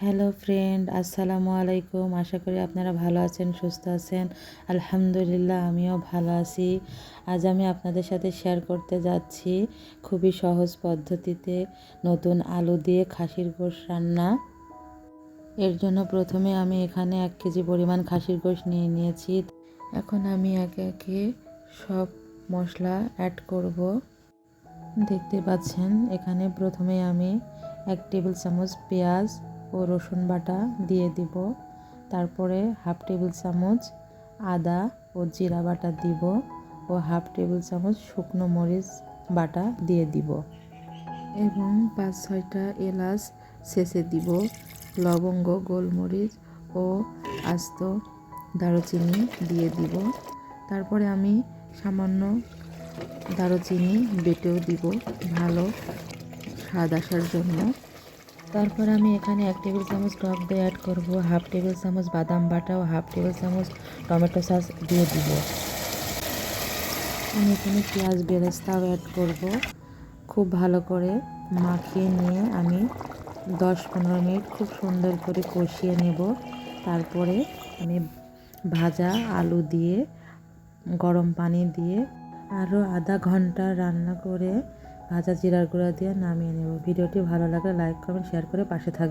Hello friend, আসসালামু আলাইকুম। আশা করি আপনারা ভালো আছেন, সুস্থ আছেন। আলহামদুলিল্লাহ, আমিও ভালো আছি। আজ আমি আপনাদের সাথে শেয়ার করতে যাচ্ছি খুবই সহজ পদ্ধতিতে নতুন আলু দিয়ে খাসির গোশত রান্না। এর জন্য প্রথমে আমি এখানে 1 কেজি পরিমাণ খাসির গোশত নিয়ে নিয়েছি। এখন আমি একে একে সব মশলা অ্যাড করব। দেখতে পাচ্ছেন এখানে প্রথমে আমি 1 টেবিল চামচ পেঁয়াজ ও রসুন বাটা দিয়ে দিব। তারপরে 1/2 টেবিল চামচ আদা ও জিরা বাটা দিব ও 1/2 টেবিল চামচ শুকনো মরিচ বাটা দিয়ে দিব এবং 5-6টা এলাচ ছেঁচে দিব, লবঙ্গ, গোলমরিচ ও আস্ত দারুচিনি দিয়ে দিব। তারপরে আমি সামান্য দারুচিনি বেটেও দিব ভালো স্বাদ আসার জন্য। তারপর আমি এখানে 1 টেবিল চামচ টক দই অ্যাড করব, 1/2 টেবিল চামচ বাদাম বাটা ও 1/2 টেবিল চামচ টমেটো সস দিয়ে দিব। আমি এখানে পেঁয়াজ বেরেস্তাও অ্যাড করব। খুব ভালো করে মাখিয়ে নিয়ে আমি 10-15 মিনিট খুব সুন্দর করে কষিয়ে নেব। তারপরে আমি ভাজা আলু দিয়ে গরম পানি দিয়ে আরও আধা ঘন্টা রান্না করে ভাজা জিরার গুঁড়া দিয়ে নামিয়ে নেব। ভিডিওটি ভালো লাগলে লাইক, কমেন্ট, শেয়ার করে পাশে থাকবেন।